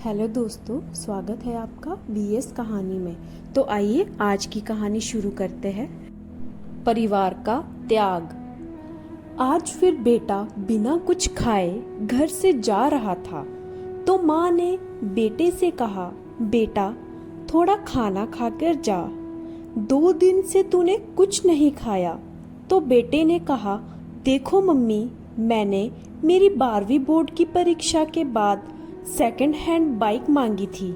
Hello दोस्तों, स्वागत है आपका बीएस कहानी में। तो आइए आज की कहानी शुरू करते हैं। परिवार का त्याग। आज फिर बेटा बिना कुछ खाए घर से जा रहा था तो माँ ने बेटे से कहा, बेटा थोड़ा खाना खाकर जा, 2 दिन से तूने कुछ नहीं खाया। तो बेटे ने कहा, देखो मम्मी, मैंने मेरी 12वीं बोर्ड की परीक्षा के बाद सेकंड हैंड बाइक मांगी थी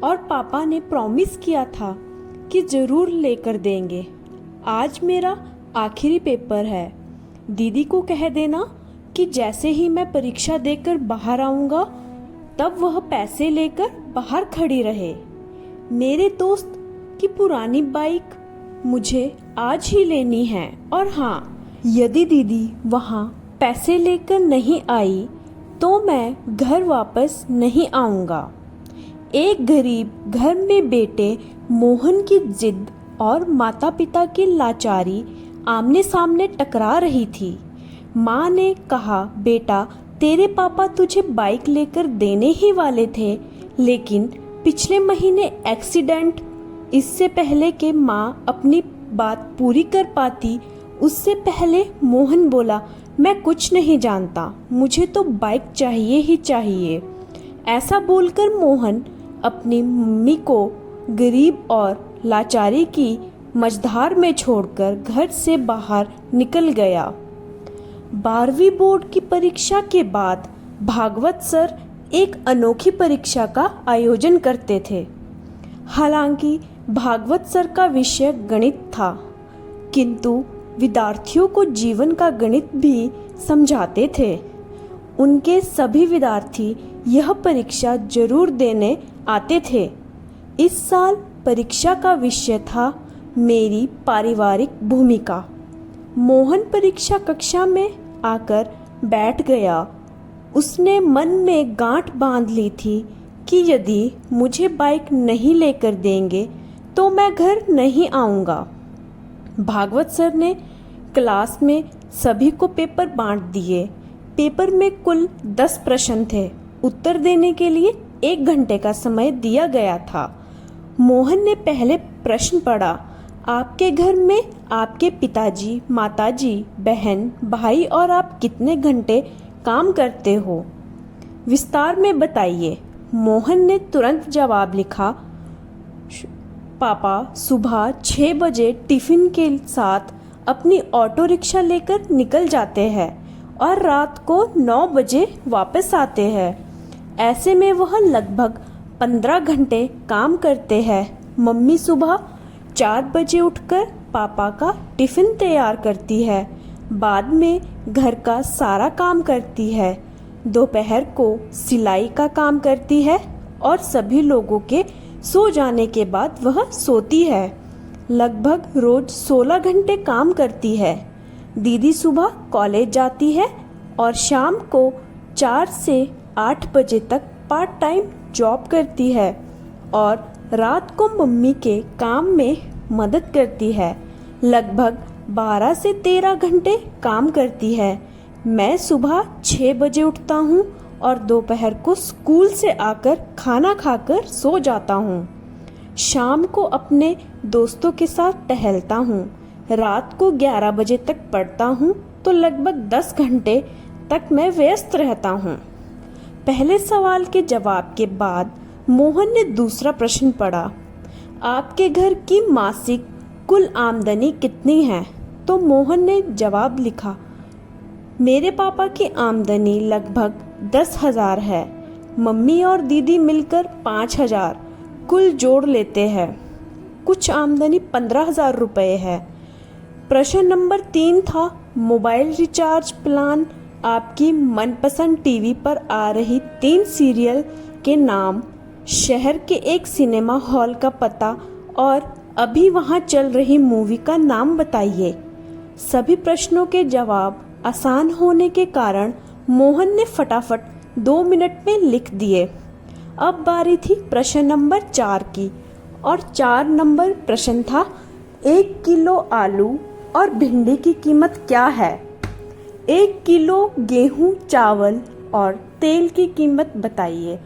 और पापा ने प्रॉमिस किया था कि जरूर लेकर देंगे। आज मेरा आखिरी पेपर है। दीदी को कह देना कि जैसे ही मैं परीक्षा देकर बाहर आऊंगा तब वह पैसे लेकर बाहर खड़ी रहे। मेरे दोस्त की पुरानी बाइक मुझे आज ही लेनी है। और हाँ, यदि दीदी वहाँ पैसे लेकर नहीं आई तो मैं घर वापस नहीं आऊंगा। एक गरीब घर में बेटे मोहन की जिद और माता पिता की लाचारी आमने सामने टकरा रही थी। माँ ने कहा, बेटा तेरे पापा तुझे बाइक लेकर देने ही वाले थे, लेकिन पिछले महीने एक्सीडेंट। इससे पहले कि माँ अपनी बात पूरी कर पाती उससे पहले मोहन बोला, मैं कुछ नहीं जानता, मुझे तो बाइक चाहिए ही चाहिए। ऐसा बोलकर मोहन अपनी मम्मी को गरीब और लाचारी की मझधार में छोड़कर घर से बाहर निकल गया। 12वीं बोर्ड की परीक्षा के बाद भागवत सर एक अनोखी परीक्षा का आयोजन करते थे। हालांकि भागवत सर का विषय गणित था, किंतु विद्यार्थियों को जीवन का गणित भी समझाते थे। उनके सभी विद्यार्थी यह परीक्षा जरूर देने आते थे। इस साल परीक्षा का विषय था मेरी पारिवारिक भूमिका। मोहन परीक्षा कक्षा में आकर बैठ गया। उसने मन में गांठ बांध ली थी कि यदि मुझे बाइक नहीं लेकर देंगे तो मैं घर नहीं आऊँगा। भागवत सर ने क्लास में सभी को पेपर बांट दिए। पेपर में कुल 10 प्रश्न थे। उत्तर देने के लिए 1 घंटे का समय दिया गया था। मोहन ने पहले प्रश्न पढ़ा, आपके घर में आपके पिताजी, माताजी, बहन, भाई और आप कितने घंटे काम करते हो? विस्तार में बताइए। मोहन ने तुरंत जवाब लिखा, पापा सुबह 6 बजे टिफिन के साथ अपनी ऑटो रिक्शा लेकर निकल जाते हैं और रात को 9 बजे वापस आते हैं। ऐसे में वह लगभग 15 घंटे काम करते हैं। मम्मी सुबह 4 बजे उठकर पापा का टिफिन तैयार करती है, बाद में घर का सारा काम करती है, दोपहर को सिलाई का काम करती है और सभी लोगों के सो जाने के बाद वह सोती है। लगभग रोज 16 घंटे काम करती है। दीदी सुबह कॉलेज जाती है और शाम को 4 से 8 बजे तक पार्ट टाइम जॉब करती है और रात को मम्मी के काम में मदद करती है। लगभग 12 से 13 घंटे काम करती है। मैं सुबह 6 बजे उठता हूँ और दोपहर को स्कूल से आकर खाना खाकर सो जाता हूँ। शाम को अपने दोस्तों के साथ टहलता हूँ। रात को 11 बजे तक पढ़ता हूँ तो लगभग 10 घंटे तक मैं व्यस्त रहता हूँ। पहले सवाल के जवाब के बाद मोहन ने दूसरा प्रश्न पढ़ा, आपके घर की मासिक कुल आमदनी कितनी है? तो मोहन ने जवाब लिखा, मेरे पापा की आमदनी लगभग 10,000 है। मम्मी और दीदी मिलकर 5,000 कुल जोड़ लेते हैं। कुछ आमदनी 15,000 रुपये है। प्रश्न नंबर 3 था, मोबाइल रिचार्ज प्लान, आपकी मनपसंद टीवी पर आ रही 3 सीरियल के नाम, शहर के एक सिनेमा हॉल का पता और अभी वहाँ चल रही मूवी का नाम बताइए। सभी प्रश्नों के जवाब आसान होने के कारण मोहन ने फटाफट 2 मिनट में लिख दिए। अब बारी थी प्रश्न नंबर 4 की और 4 नंबर प्रश्न था, 1 किलो आलू और भिंडी की कीमत क्या है? 1 किलो गेहूं, चावल और तेल की कीमत बताइए।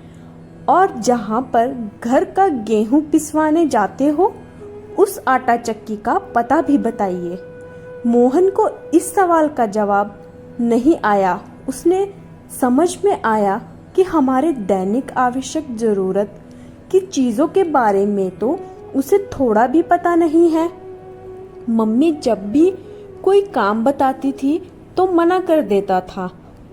और जहाँ पर घर का गेहूं पिसवाने जाते हो उस आटा चक्की का पता भी बताइए। मोहन को इस सवाल का जवाब नहीं आया। उसने समझ में आया कि हमारे दैनिक आवश्यक जरूरत की चीज़ों के बारे में तो उसे थोड़ा भी पता नहीं है। मम्मी जब भी कोई काम बताती थी तो मना कर देता था।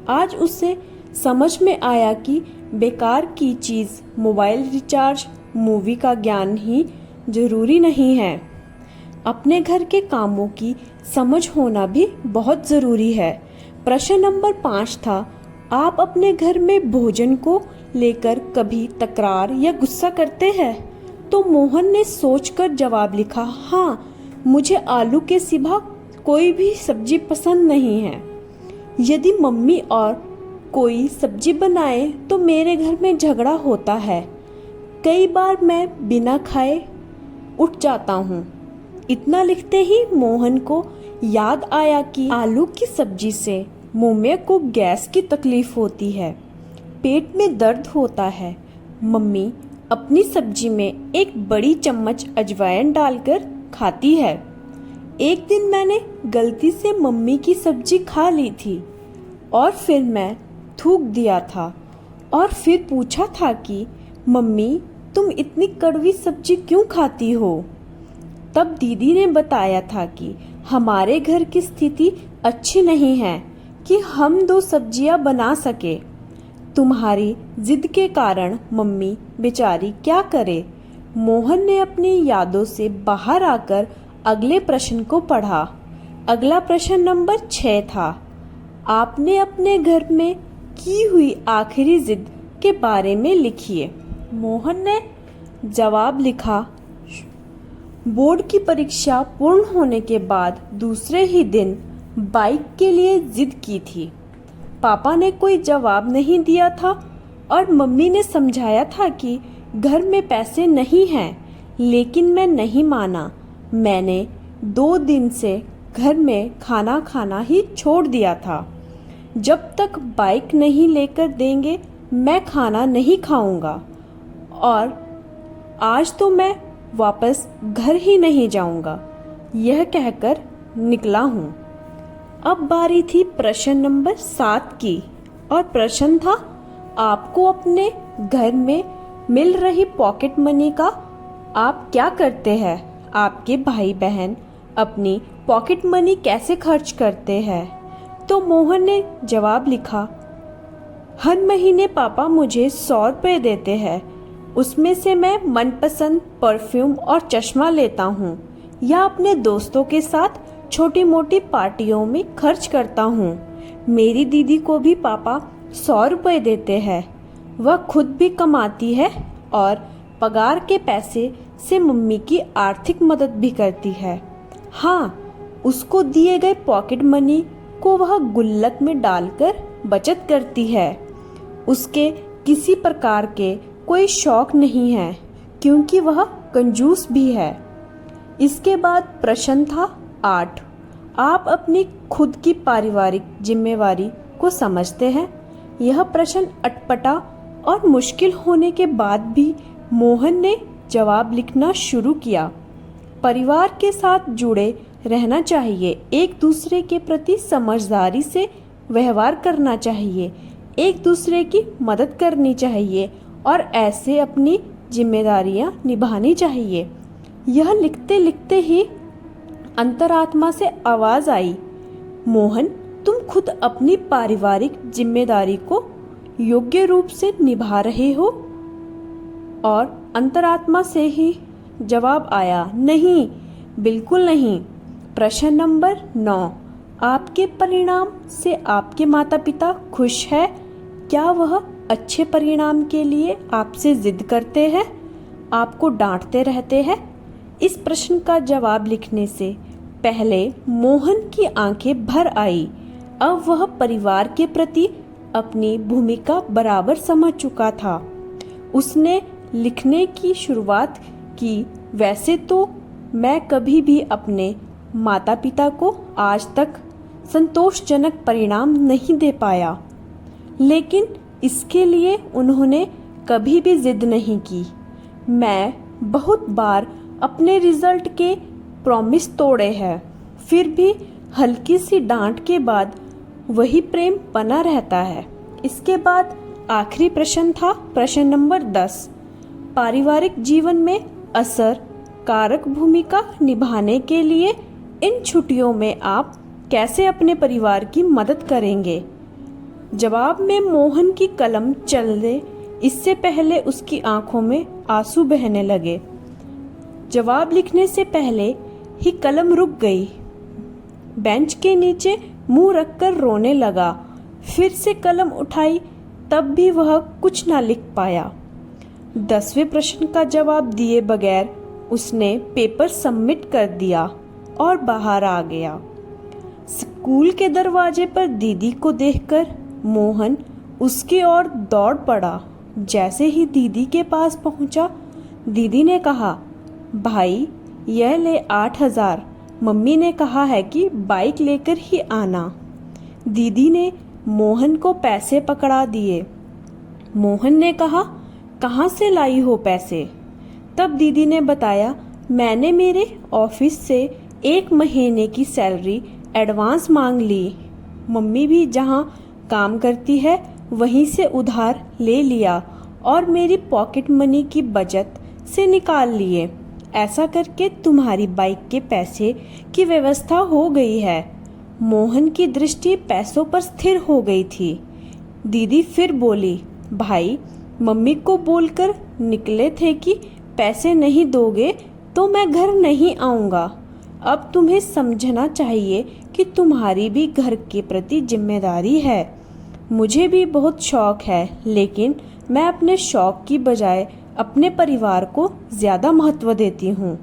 आज उसे समझ में आया कि बेकार की चीज़ मोबाइल रिचार्ज, मूवी का ज्ञान ही जरूरी नहीं है। अपने घर के कामों की समझ होना भी बहुत ज़रूरी है। प्रश्न नंबर 5 था, आप अपने घर में भोजन को लेकर कभी तकरार या गुस्सा करते हैं? तो मोहन ने सोचकर जवाब लिखा, हाँ, मुझे आलू के सिवा कोई भी सब्जी पसंद नहीं है। यदि मम्मी और कोई सब्जी बनाए तो मेरे घर में झगड़ा होता है। कई बार मैं बिना खाए उठ जाता हूँ। इतना लिखते ही मोहन को याद आया कि आलू की सब्जी से मुंह को गैस की तकलीफ होती है, पेट में दर्द होता है। मम्मी अपनी सब्जी में एक बड़ी चम्मच अजवाइन डालकर खाती है। एक दिन मैंने गलती से मम्मी की सब्जी खा ली थी और फिर मैं थूक दिया था और फिर पूछा था कि मम्मी तुम इतनी कड़वी सब्जी क्यों खाती हो? तब दीदी ने बताया था कि हमारे घर की स्थिति अच्छी नहीं है कि हम 2 सब्जियां बना सके। तुम्हारी जिद के कारण मम्मी बेचारी क्या करे। मोहन ने अपनी यादों से बाहर आकर अगले प्रश्न को पढ़ा। अगला प्रश्न नंबर 6 था, आपने अपने घर में की हुई आखिरी जिद के बारे में लिखिए। मोहन ने जवाब लिखा, बोर्ड की परीक्षा पूर्ण होने के बाद दूसरे ही दिन बाइक के लिए जिद की थी। पापा ने कोई जवाब नहीं दिया था और मम्मी ने समझाया था कि घर में पैसे नहीं हैं, लेकिन मैं नहीं माना। मैंने 2 दिन से घर में खाना खाना ही छोड़ दिया था। जब तक बाइक नहीं लेकर देंगे मैं खाना नहीं खाऊंगा और आज तो मैं वापस घर ही नहीं जाऊंगा, यह कहकर निकला हूँ। अब बारी थी प्रश्न नंबर 7 की और प्रश्न था, आपको अपने घर में मिल रही पॉकेट मनी का आप क्या करते हैं? आपके भाई बहन अपनी पॉकेट मनी कैसे खर्च करते हैं? तो मोहन ने जवाब लिखा, हर महीने पापा मुझे 100 रुपये देते हैं, उसमें से मैं मनपसंद परफ्यूम और चश्मा लेता हूँ या अपने दोस्तों के साथ छोटी मोटी पार्टियों में खर्च करता हूँ। मेरी दीदी को भी पापा 100 रुपये देते हैं। वह खुद भी कमाती है और पगार के पैसे से मम्मी की आर्थिक मदद भी करती है। हाँ, उसको दिए गए पॉकेट मनी को वह गुल्लक में डालकर बचत करती है। उसके किसी प्रकार के कोई शौक नहीं है क्योंकि वह कंजूस भी है। इसके बाद प्रश्न था 8, आप अपनी खुद की पारिवारिक जिम्मेवारी को समझते हैं? यह प्रश्न अटपटा और मुश्किल होने के बाद भी मोहन ने जवाब लिखना शुरू किया। परिवार के साथ जुड़े रहना चाहिए, एक दूसरे के प्रति समझदारी से व्यवहार करना चाहिए, एक दूसरे की मदद करनी चाहिए और ऐसे अपनी जिम्मेदारियां निभानी चाहिए। यह लिखते लिखते ही अंतरात्मा से आवाज आई, मोहन तुम खुद अपनी पारिवारिक जिम्मेदारी को योग्य रूप से निभा रहे हो? और अंतरात्मा से ही जवाब आया, नहीं, बिल्कुल नहीं। प्रश्न नंबर 9, आपके परिणाम से आपके माता पिता खुश है? क्या वह अच्छे परिणाम के लिए आपसे जिद करते हैं, आपको डांटते रहते हैं? इस प्रश्न का जवाब लिखने से पहले मोहन की आंखें भर आई। अब वह परिवार के प्रति अपनी भूमिका बराबर समझ चुका था। उसने लिखने की शुरुआत की, वैसे तो मैं कभी भी अपने माता पिता को आज तक संतोषजनक परिणाम नहीं दे पाया, लेकिन इसके लिए उन्होंने कभी भी जिद नहीं की। मैं बहुत बार अपने रिजल्ट के प्रॉमिस तोड़े हैं, फिर भी हल्की सी डांट के बाद वही प्रेम बना रहता है। इसके बाद आखिरी प्रश्न था प्रश्न नंबर 10। पारिवारिक जीवन में असर कारक भूमिका निभाने के लिए इन छुट्टियों में आप कैसे अपने परिवार की मदद करेंगे? जवाब में मोहन की कलम चलने इससे पहले उसकी आंखों में आंसू बहने लगे। जवाब लिखने से पहले ही कलम रुक गई। बेंच के नीचे मुंह रखकर रोने लगा। फिर से कलम उठाई, तब भी वह कुछ ना लिख पाया। 10वें प्रश्न का जवाब दिए बगैर उसने पेपर सबमिट कर दिया और बाहर आ गया। स्कूल के दरवाजे पर दीदी को देखकर मोहन उसकी ओर दौड़ पड़ा। जैसे ही दीदी के पास पहुंचा, दीदी ने कहा, भाई यह ले 8,000, मम्मी ने कहा है कि बाइक लेकर ही आना। दीदी ने मोहन को पैसे पकड़ा दिए। मोहन ने कहा, कहाँ से लाई हो पैसे? तब दीदी ने बताया, मैंने मेरे ऑफिस से 1 महीने की सैलरी एडवांस मांग ली। मम्मी भी जहाँ काम करती है वहीं से उधार ले लिया और मेरी पॉकेट मनी की बचत से निकाल लिए। ऐसा करके तुम्हारी बाइक के पैसे की व्यवस्था हो गई है। मोहन की दृष्टि पैसों पर स्थिर हो गई थी। दीदी फिर बोली, भाई मम्मी को बोलकर निकले थे कि पैसे नहीं दोगे तो मैं घर नहीं आऊँगा। अब तुम्हें समझना चाहिए कि तुम्हारी भी घर के प्रति जिम्मेदारी है। मुझे भी बहुत शौक है, लेकिन मैं अपने शौक की बजाय अपने परिवार को ज़्यादा महत्व देती हूँ।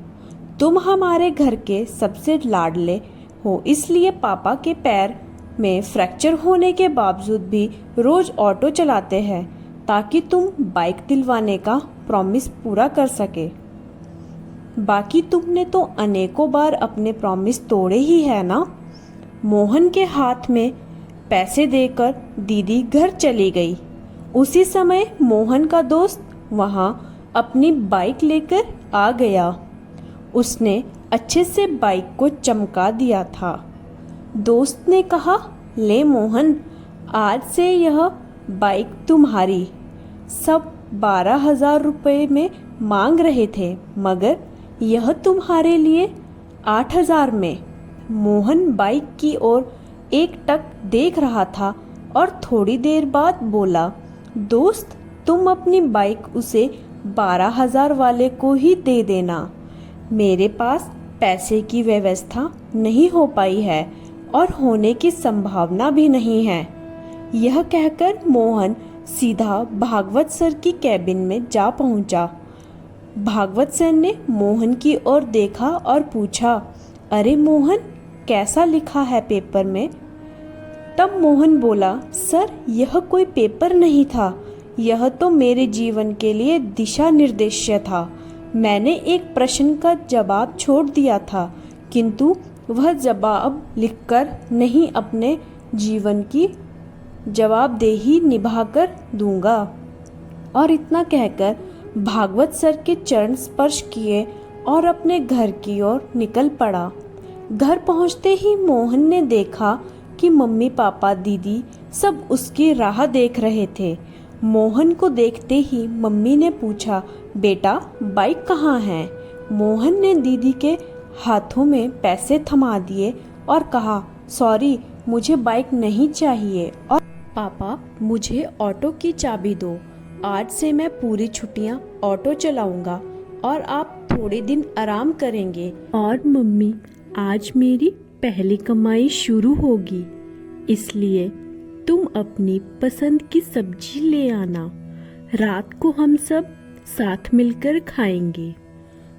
तुम हमारे घर के सबसे लाडले हो, इसलिए पापा के पैर में फ्रैक्चर होने के बावजूद भी रोज़ ऑटो चलाते हैं ताकि तुम बाइक दिलवाने का प्रॉमिस पूरा कर सके। बाकी तुमने तो अनेकों बार अपने प्रॉमिस तोड़े ही है ना। मोहन के हाथ में पैसे देकर दीदी घर चली गई। उसी समय मोहन का दोस्त वहां अपनी बाइक लेकर आ गया। उसने अच्छे से बाइक को चमका दिया था। दोस्त ने कहा, ले मोहन, आज से यह बाइक तुम्हारी। सब 12,000 रुपये में मांग रहे थे, मगर यह तुम्हारे लिए 8,000 में। मोहन बाइक की ओर एकटक देख रहा था और थोड़ी देर बाद बोला, दोस्त तुम अपनी बाइक उसे 12,000 वाले को ही दे देना। मेरे पास पैसे की व्यवस्था नहीं हो पाई है और होने की संभावना भी नहीं है। यह कहकर मोहन सीधा भागवत सर की कैबिन में जा पहुंचा। भागवत सर ने मोहन की ओर देखा और पूछा, अरे मोहन, कैसा लिखा है पेपर में? तब मोहन बोला, सर यह कोई पेपर नहीं था, यह तो मेरे जीवन के लिए दिशा निर्देश था। मैंने एक प्रश्न का जवाब छोड़ दिया था, किंतु वह जवाब लिखकर नहीं, अपने जीवन की जवाबदेही निभाकर दूंगा। और इतना कहकर भागवत सर के चरण स्पर्श किए और अपने घर की ओर निकल पड़ा। घर पहुंचते ही मोहन ने देखा कि मम्मी पापा दीदी सब उसकी राह देख रहे थे। मोहन को देखते ही मम्मी ने पूछा, बेटा बाइक कहाँ है? मोहन ने दीदी के हाथों में पैसे थमा दिए और कहा, सॉरी मुझे बाइक नहीं चाहिए, और पापा मुझे ऑटो की चाबी दो। आज से मैं पूरी छुट्टियां ऑटो चलाऊंगा और आप थोड़े दिन आराम करेंगे। और मम्मी आज मेरी पहली कमाई शुरू होगी, इसलिए तुम अपनी पसंद की सब्जी ले आना। रात को हम सब साथ मिलकर खाएंगे।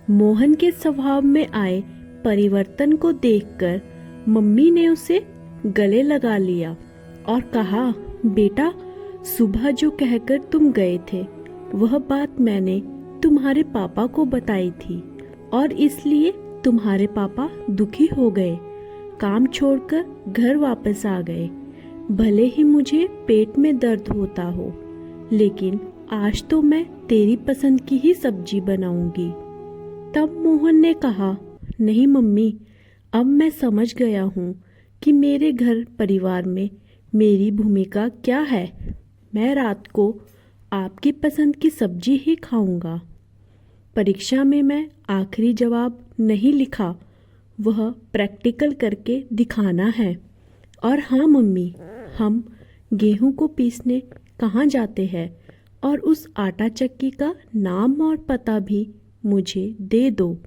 मोहन के स्वभाव में आए परिवर्तन को देखकर मम्मी ने उसे गले लगा लिया और कहा, बेटा सुबह जो कहकर तुम गए थे वह बात मैंने तुम्हारे पापा को बताई थी और इसलिए तुम्हारे पापा दुखी हो गए, काम छोड़कर घर वापस आ गए। भले ही मुझे पेट में दर्द होता हो, लेकिन आज तो मैं तेरी पसंद की ही सब्जी बनाऊंगी। तब मोहन ने कहा, नहीं मम्मी, अब मैं समझ गया हूँ कि मेरे घर परिवार में मेरी भूमिका क्या है। मैं रात को आपकी पसंद की सब्जी ही खाऊंगा। परीक्षा में मैं आखिरी जवाब नहीं लिखा, वह प्रैक्टिकल करके दिखाना है। और हाँ मम्मी, हम गेहूं को पीसने कहाँ जाते हैं और उस आटा चक्की का नाम और पता भी मुझे दे दो।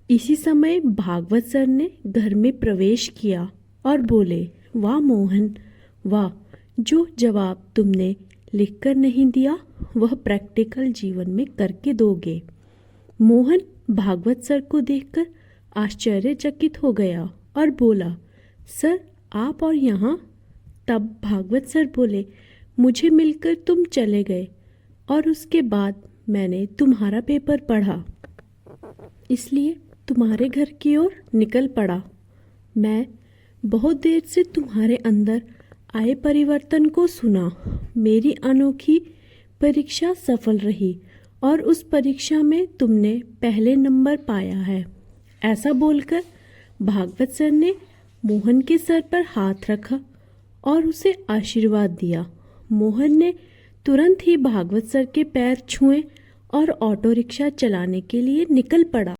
इसी समय भागवत सर ने घर में प्रवेश किया और बोले, वाह मोहन, वाह, जो जवाब तुमने लिखकर नहीं दिया वह प्रैक्टिकल जीवन में करके दोगे। मोहन भागवत सर को देखकर आश्चर्यचकित हो गया और बोला, सर आप और यहाँ? तब भागवत सर बोले, मुझे मिलकर तुम चले गए और उसके बाद मैंने तुम्हारा पेपर पढ़ा, इसलिए तुम्हारे घर की ओर निकल पड़ा। मैं बहुत देर से तुम्हारे अंदर आए परिवर्तन को सुना। मेरी अनोखी परीक्षा सफल रही और उस परीक्षा में तुमने पहले नंबर पाया है। ऐसा बोलकर भागवत सर ने मोहन के सर पर हाथ रखा और उसे आशीर्वाद दिया। मोहन ने तुरंत ही भागवत सर के पैर छुए और ऑटो रिक्शा चलाने के लिए निकल पड़ा।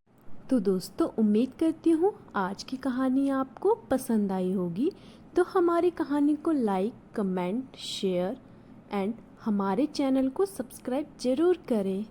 तो दोस्तों, उम्मीद करती हूँ आज की कहानी आपको पसंद आई होगी। तो हमारी कहानी को लाइक, कमेंट, शेयर एंड हमारे चैनल को सब्सक्राइब जरूर करें।